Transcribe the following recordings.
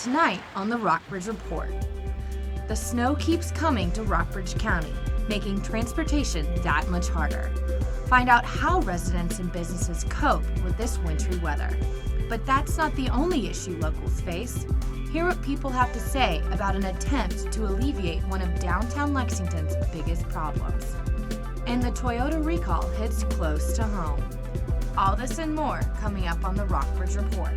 Tonight on the Rockbridge Report, the snow keeps coming to Rockbridge County, making transportation that much harder. Find out how residents and businesses cope with this wintry weather. But that's not the only issue locals face. Hear what people have to say about an attempt to alleviate one of downtown Lexington's biggest problems. And the Toyota recall hits close to home. All this and more coming up on the Rockbridge Report.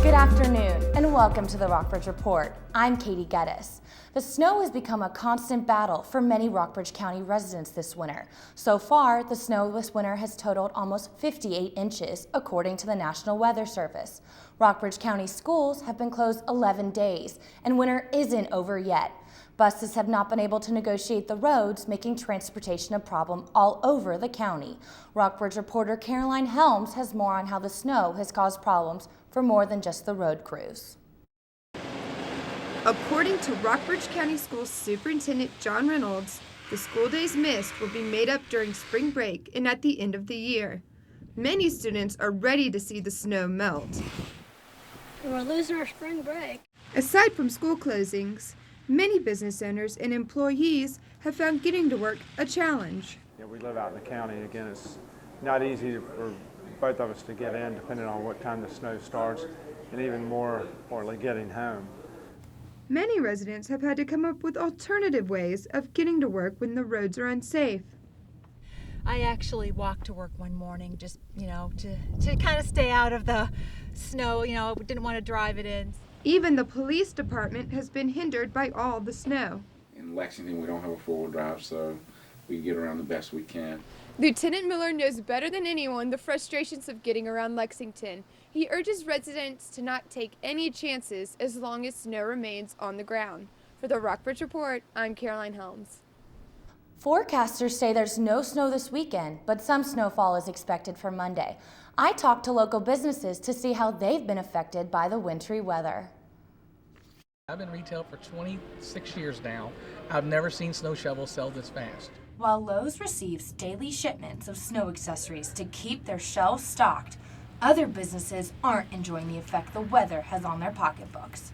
Good afternoon and welcome to the Rockbridge Report. I'm Katie Geddes. The snow has become a constant battle for many Rockbridge County residents this winter. So far, the snow this winter has totaled almost 58 inches, according to the National Weather Service. Rockbridge County schools have been closed 11 days, and winter isn't over yet. Buses have not been able to negotiate the roads, making transportation a problem all over the county. Rockbridge reporter Caroline Helms has more on how the snow has caused problems for more than just the road crews. According to Rockbridge County Schools Superintendent John Reynolds, the school days missed will be made up during spring break and at the end of the year. Many students are ready to see the snow melt. We're losing our spring break. Aside from school closings, many business owners and employees have found getting to work a challenge. Yeah, we live out in the county. Again, it's not easy for both of us to get in, depending on what time the snow starts, and even more importantly, getting home. Many residents have had to come up with alternative ways of getting to work when the roads are unsafe. I actually walked to work one morning just, to kind of stay out of the snow, didn't want to drive it in. Even the police department has been hindered by all the snow. In Lexington, we don't have a four-wheel drive, so we get around the best we can. Lieutenant Miller knows better than anyone the frustrations of getting around Lexington. He urges residents to not take any chances as long as snow remains on the ground. For the Rockbridge Report, I'm Caroline Helms. Forecasters say there's no snow this weekend, but some snowfall is expected for Monday. I talked to local businesses to see how they've been affected by the wintry weather. I've been retail for 26 years now. I've never seen snow shovels sell this fast. While Lowe's receives daily shipments of snow accessories to keep their shelves stocked, other businesses aren't enjoying the effect the weather has on their pocketbooks.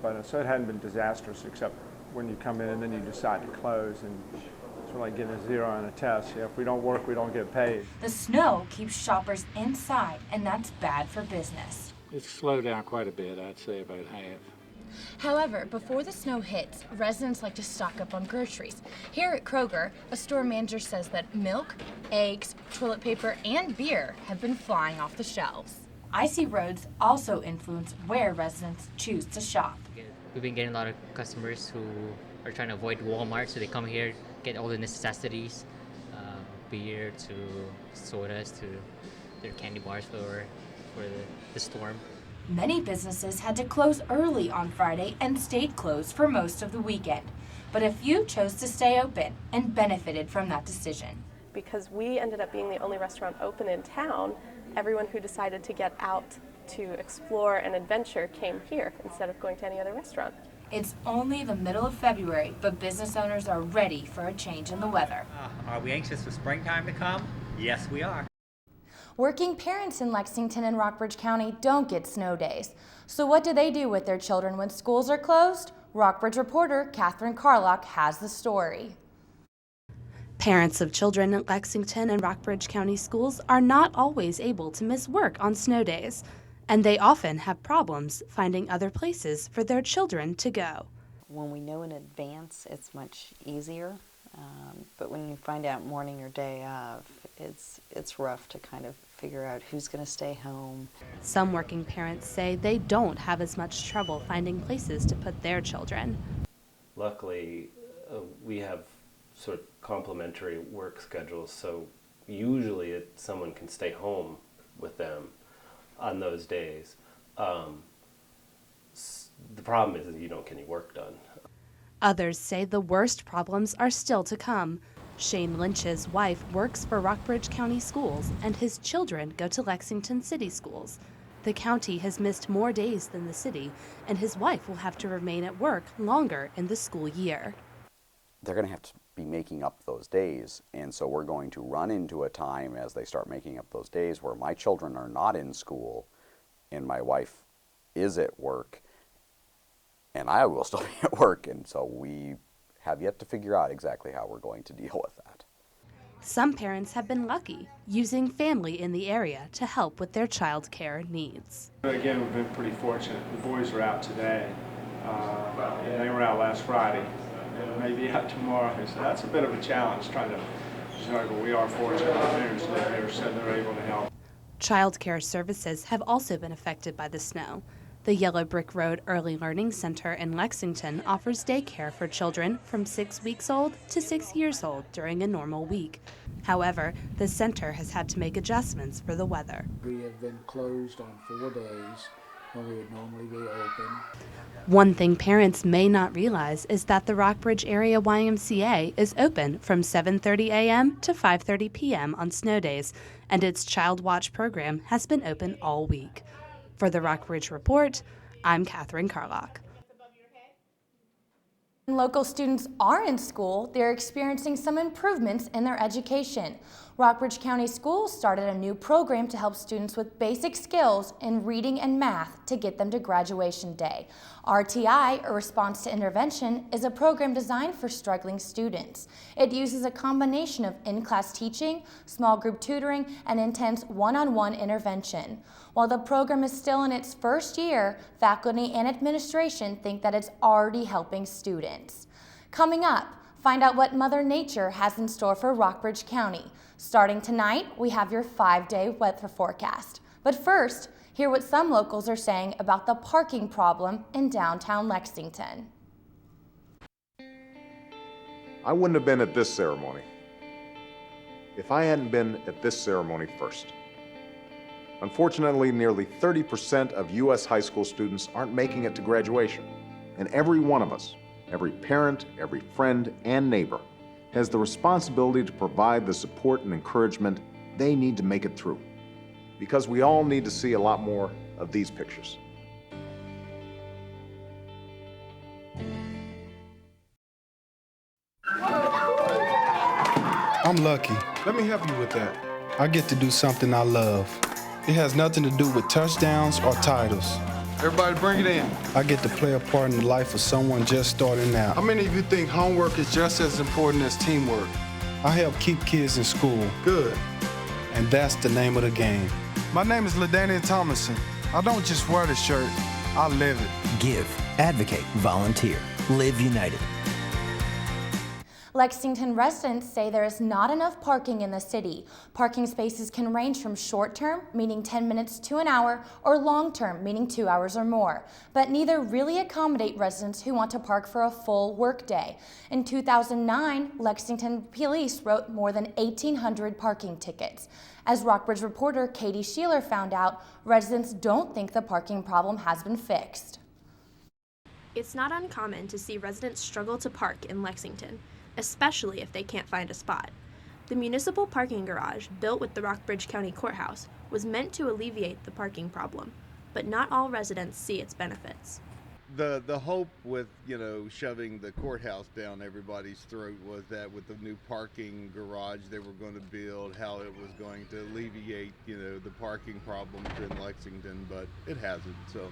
But so it hadn't been disastrous, except when you come in and then you decide to close, and it's sort of like getting a zero on a test. Yeah, if we don't work, we don't get paid. The snow keeps shoppers inside, and that's bad for business. It's slowed down quite a bit, I'd say about half. However, before the snow hits, residents like to stock up on groceries. Here at Kroger, a store manager says that milk, eggs, toilet paper, and beer have been flying off the shelves. Icy roads also influence where residents choose to shop. We've been getting a lot of customers who are trying to avoid Walmart, so they come here, get all the necessities, beer to sodas to their candy bars for the storm. Many businesses had to close early on Friday and stayed closed for most of the weekend. But a few chose to stay open and benefited from that decision. Because we ended up being the only restaurant open in town, everyone who decided to get out to explore and adventure came here instead of going to any other restaurant. It's only the middle of February, but business owners are ready for a change in the weather. Are we anxious for springtime to come? Yes, we are. Working parents in Lexington and Rockbridge County don't get snow days. So what do they do with their children when schools are closed? Rockbridge reporter Catherine Carlock has the story. Parents of children in Lexington and Rockbridge County schools are not always able to miss work on snow days, and they often have problems finding other places for their children to go. When we know in advance, it's much easier, but when you find out morning or day of, it's rough to kind of figure out who's going to stay home. Some working parents say they don't have as much trouble finding places to put their children. Luckily, we have sort of complementary work schedules, so usually someone can stay home with them on those days. The problem is that you don't get any work done. Others say the worst problems are still to come. Shane Lynch's wife works for Rockbridge County Schools, and his children go to Lexington City Schools. The county has missed more days than the city, and his wife will have to remain at work longer in the school year. they're going to have to be making up those days. And so we're going to run into a time as they start making up those days where my children are not in school and my wife is at work and I will still be at work. And so we have yet to figure out exactly how we're going to deal with that. Some parents have been lucky, using family in the area to help with their child care needs. Again, we've been pretty fortunate. The boys are out today. And they were out last Friday. And maybe out tomorrow. So that's a bit of a challenge trying to juggle. We are fortunate. The parents live here, so they're able to help. Child care services have also been affected by the snow. The Yellow Brick Road Early Learning Center in Lexington offers daycare for children from 6 weeks old to 6 years old during a normal week. However, the center has had to make adjustments for the weather. We have been closed on 4 days when we would normally be open. One thing parents may not realize is that the Rockbridge Area YMCA is open from 7:30 a.m. to 5:30 p.m. on snow days, and its Child Watch program has been open all week. For the Rockbridge Report, I'm Catherine Carlock. When local students are in school, they're experiencing some improvements in their education. Rockbridge County Schools started a new program to help students with basic skills in reading and math to get them to graduation day. RTI, or Response to Intervention, is a program designed for struggling students. It uses a combination of in-class teaching, small group tutoring, and intense one-on-one intervention. While the program is still in its first year, faculty and administration think that it's already helping students. Coming up, find out what Mother Nature has in store for Rockbridge County. Starting tonight, we have your 5-day weather forecast. But first, hear what some locals are saying about the parking problem in downtown Lexington. I wouldn't have been at this ceremony if I hadn't been at this ceremony first. Unfortunately, nearly 30% of U.S. high school students aren't making it to graduation. And every one of us, every parent, every friend, and neighbor, has the responsibility to provide the support and encouragement they need to make it through. Because we all need to see a lot more of these pictures. I'm lucky. Let me help you with that. I get to do something I love. It has nothing to do with touchdowns or titles. Everybody bring it in. I get to play a part in the life of someone just starting out. How many of you think homework is just as important as teamwork? I help keep kids in school. Good. And that's the name of the game. My name is LaDainian Thomason. I don't just wear the shirt, I live it. Give, advocate, volunteer. Live United. Lexington residents say there is not enough parking in the city. Parking spaces can range from short-term, meaning 10 minutes to an hour, or long-term, meaning 2 hours or more. But neither really accommodate residents who want to park for a full workday. In 2009, Lexington police wrote more than 1,800 parking tickets. As Rockbridge reporter Katie Sheeler found out, residents don't think the parking problem has been fixed. It's not uncommon to see residents struggle to park in Lexington, especially if they can't find a spot. The municipal parking garage, built with the Rockbridge County Courthouse, was meant to alleviate the parking problem, but not all residents see its benefits. The hope with, shoving the courthouse down everybody's throat was that with the new parking garage they were going to build, how it was going to alleviate, the parking problems in Lexington, but it hasn't, so.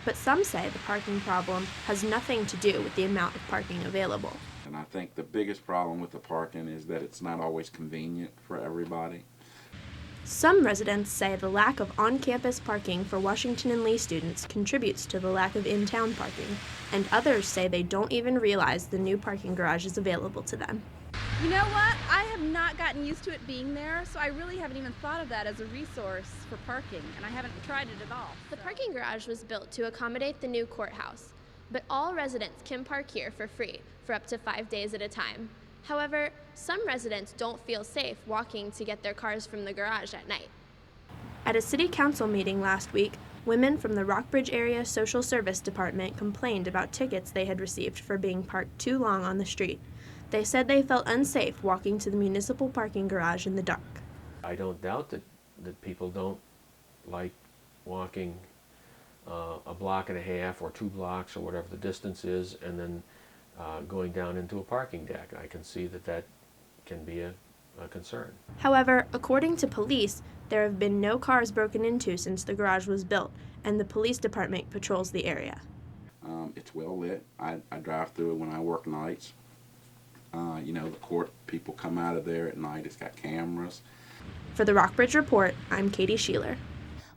But some say the parking problem has nothing to do with the amount of parking available. And I think the biggest problem with the parking is that it's not always convenient for everybody. Some residents say the lack of on-campus parking for Washington and Lee students contributes to the lack of in-town parking, and others say they don't even realize the new parking garage is available to them. You know what? I have not gotten used to it being there, so I really haven't even thought of that as a resource for parking, and I haven't tried it at all. The parking garage was built to accommodate the new courthouse, but all residents can park here for free for up to 5 days at a time. However, some residents don't feel safe walking to get their cars from the garage at night. At a city council meeting last week, women from the Rockbridge Area Social Service Department complained about tickets they had received for being parked too long on the street. They said they felt unsafe walking to the municipal parking garage in the dark. I don't doubt that people don't like walking a block and a half or 2 blocks or whatever the distance is, and then going down into a parking deck. I can see that that can be a concern. However, according to police, there have been no cars broken into since the garage was built, and the police department patrols the area. It's well lit. I drive through it when I work nights. You know, the court people come out of there at night. It's got cameras. For the Rockbridge Report, I'm Katie Sheeler.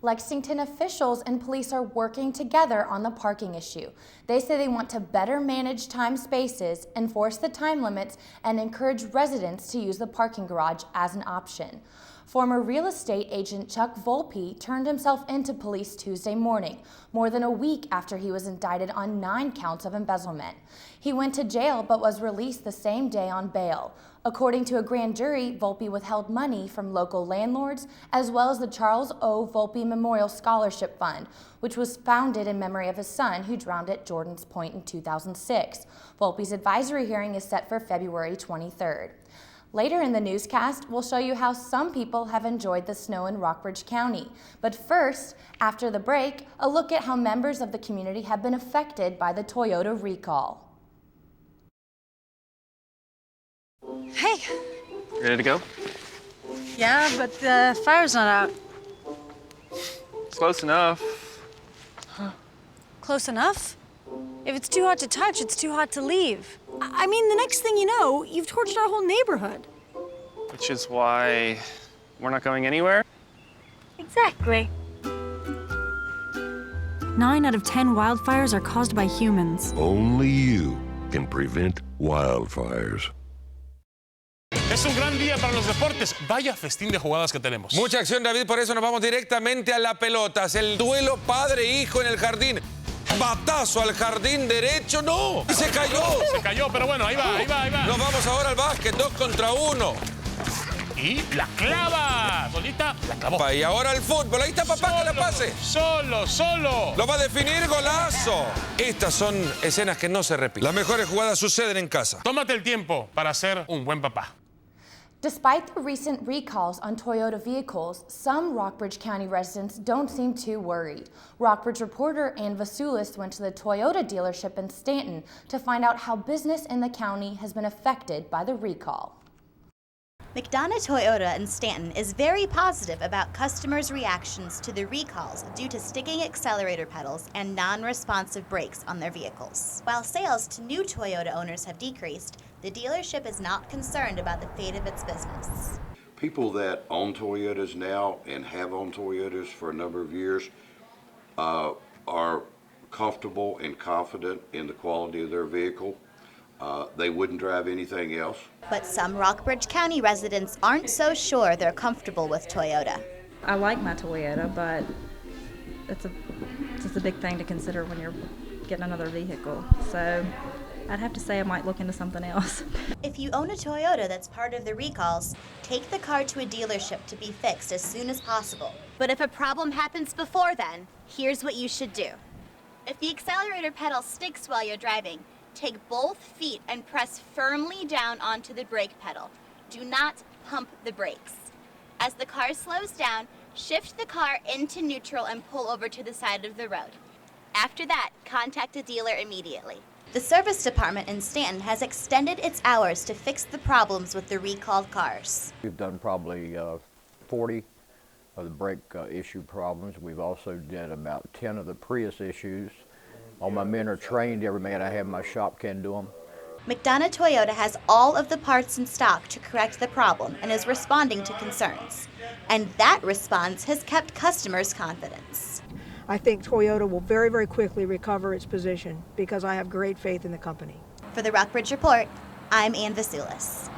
Lexington officials and police are working together on the parking issue. They say they want to better manage time spaces, enforce the time limits, and encourage residents to use the parking garage as an option. Former real estate agent Chuck Volpe turned himself into police Tuesday morning, more than a week after he was indicted on 9 counts of embezzlement. He went to jail but was released the same day on bail. According to a grand jury, Volpe withheld money from local landlords, as well as the Charles O. Volpe Memorial Scholarship Fund, which was founded in memory of his son who drowned at Jordan's Point in 2006. Volpe's advisory hearing is set for February 23rd. Later in the newscast, we'll show you how some people have enjoyed the snow in Rockbridge County. But first, after the break, a look at how members of the community have been affected by the Toyota recall. Hey. Ready to go? Yeah, but the fire's not out. It's close enough. Close enough? If it's too hot to touch, it's too hot to leave. I mean, the next thing you know, you've torched our whole neighborhood. Which is why we're not going anywhere? Exactly. 9 out of 10 wildfires are caused by humans. Only you can prevent wildfires. Es un gran día para los deportes. Vaya festín de jugadas que tenemos. Mucha acción, David, por eso nos vamos directamente a la pelota. Es el duelo padre-hijo en el jardín. Batazo al jardín derecho, no. Y se cayó. Se cayó, pero bueno, ahí va. Nos vamos ahora al básquet, 2 contra 1. Y la clava. Solita, la clavó. Y ahora el fútbol. Ahí está papá, que la pase. Solo. Lo va a definir, golazo. Estas son escenas que no se repiten. Las mejores jugadas suceden en casa. Tómate el tiempo para ser un buen papá. Despite the recent recalls on Toyota vehicles, some Rockbridge County residents don't seem too worried. Rockbridge reporter Ann Vasulis went to the Toyota dealership in Stanton to find out how business in the county has been affected by the recall. McDonough Toyota in Stanton is very positive about customers' reactions to the recalls due to sticking accelerator pedals and non-responsive brakes on their vehicles. While sales to new Toyota owners have decreased, the dealership is not concerned about the fate of its business. People that own Toyotas now and have owned Toyotas for a number of years are comfortable and confident in the quality of their vehicle. They wouldn't drive anything else. But some Rockbridge County residents aren't so sure they're comfortable with Toyota. I like my Toyota, but it's a big thing to consider when you're getting another vehicle. So I'd have to say I might look into something else. If you own a Toyota that's part of the recalls, take the car to a dealership to be fixed as soon as possible. But if a problem happens before then, here's what you should do. If the accelerator pedal sticks while you're driving, take both feet and press firmly down onto the brake pedal. Do not pump the brakes. As the car slows down, shift the car into neutral and pull over to the side of the road. After that, contact a dealer immediately. The service department in Stanton has extended its hours to fix the problems with the recalled cars. We've done probably 40 of the brake issue problems. We've also done about 10 of the Prius issues. All my men are trained. Every man I have in my shop can do them. McDonough Toyota has all of the parts in stock to correct the problem and is responding to concerns. And that response has kept customers' confidence. I think Toyota will very, very quickly recover its position because I have great faith in the company. For the Rockbridge Report, I'm Ann Vasulis.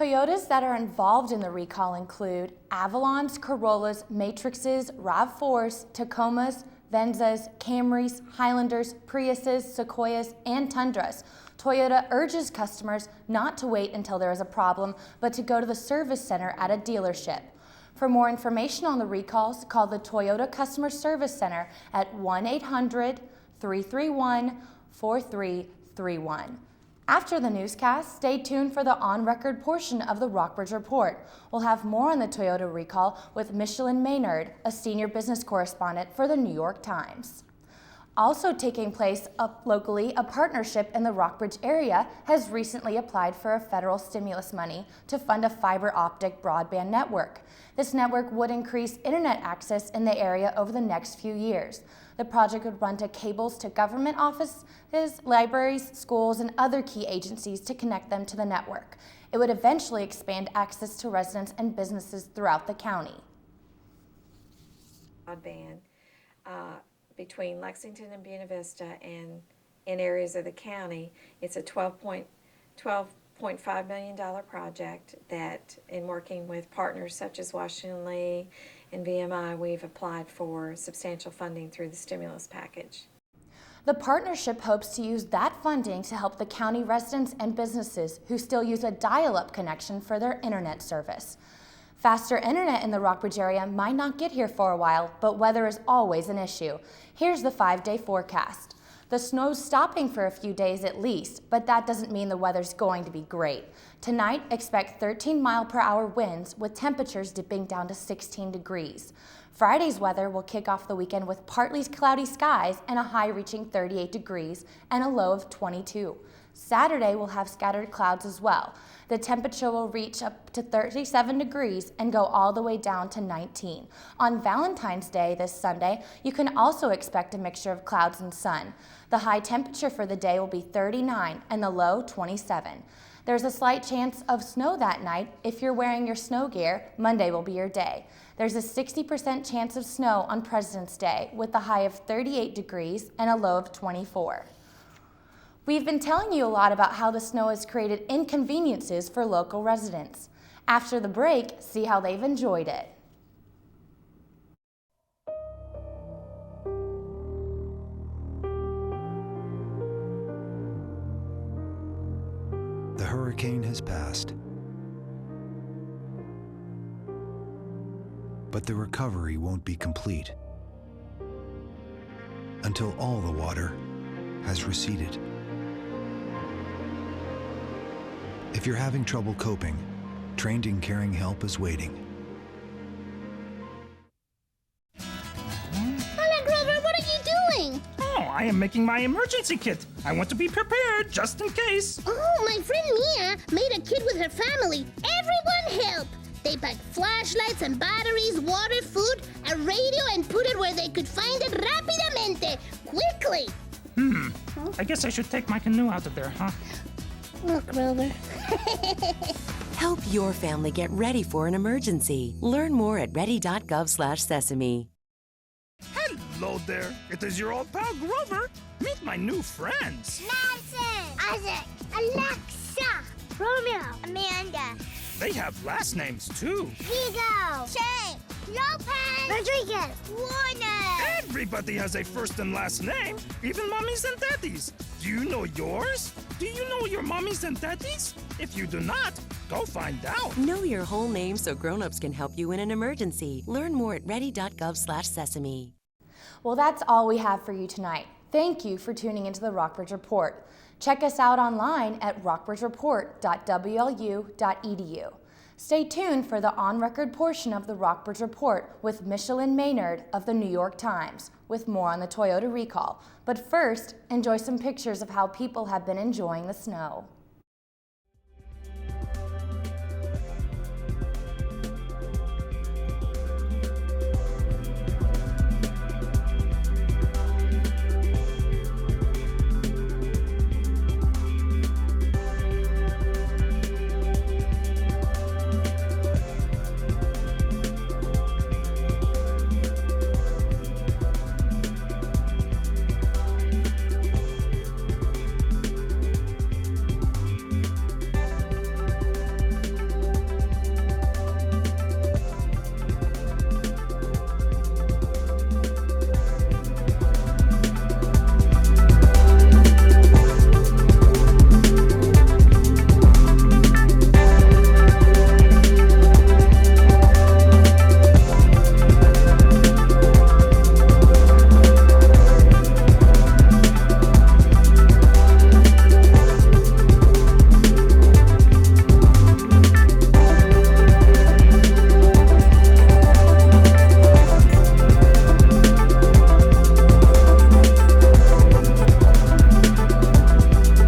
Toyotas that are involved in the recall include Avalons, Corollas, Matrixes, RAV4s, Tacomas, Venzas, Camrys, Highlanders, Priuses, Sequoias, and Tundras. Toyota urges customers not to wait until there is a problem, but to go to the service center at a dealership. For more information on the recalls, call the Toyota Customer Service Center at 1-800-331-4331. After the newscast, stay tuned for the on-record portion of the Rockbridge Report. We'll have more on the Toyota recall with Michelin Maynard, a senior business correspondent for the New York Times. Also taking place locally, a partnership in the Rockbridge area has recently applied for a federal stimulus money to fund a fiber optic broadband network. This network would increase internet access in the area over the next few years. The project would run cables to government offices, libraries, schools, and other key agencies to connect them to the network. It would eventually expand access to residents and businesses throughout the county. Broadband between Lexington and Buena Vista and in areas of the county. It's a $12.5 million project that, in working with partners such as Washington Lee and VMI, we've applied for substantial funding through the stimulus package. The partnership hopes to use that funding to help the county residents and businesses who still use a dial-up connection for their internet service. Faster internet in the Rockbridge area might not get here for a while, but weather is always an issue. Here's the 5-day forecast. The snow's stopping for a few days at least, but that doesn't mean the weather's going to be great. Tonight, expect 13-mile-per-hour winds with temperatures dipping down to 16 degrees. Friday's weather will kick off the weekend with partly cloudy skies and a high reaching 38 degrees and a low of 22. Saturday will have scattered clouds as well. The temperature will reach up to 37 degrees and go all the way down to 19. On Valentine's Day this Sunday, you can also expect a mixture of clouds and sun. The high temperature for the day will be 39 and the low 27. There's a slight chance of snow that night. If you're wearing your snow gear, Monday will be your day. There's a 60% chance of snow on President's Day with a high of 38 degrees and a low of 24. We've been telling you a lot about how the snow has created inconveniences for local residents. After the break, see how they've enjoyed it. The hurricane has passed, but the recovery won't be complete until all the water has receded. If you're having trouble coping, Trained and Caring Help is waiting. Hello, Grover, what are you doing? Oh, I am making my emergency kit. I want to be prepared just in case. Oh, my friend Mia made a kit with her family. Everyone help! They packed flashlights and batteries, water, food, a radio, and put it where they could find it rapidamente, quickly. I guess I should take my canoe out of there, huh? Look, Grover. Help your family get ready for an emergency. Learn more at ready.gov/sesame. Hello there. It is your old pal Grover. Meet my new friends. Madison, Isaac, Alexa, Romeo, Amanda. They have last names too. Vigo, Shane, Lopez, Rodriguez, Warner. Everybody has a first and last name, even mommies and daddies. Do you know yours? Do you know your mommies and daddies? If you do not, go find out. Know your whole name so grown-ups can help you in an emergency. Learn more at ready.gov/sesame. Well, that's all we have for you tonight. Thank you for tuning into the Rockbridge Report. Check us out online at rockbridgereport.wlu.edu. Stay tuned for the on-record portion of the Rockbridge Report with Michelin Maynard of the New York Times, with more on the Toyota recall. But first, enjoy some pictures of how people have been enjoying the snow.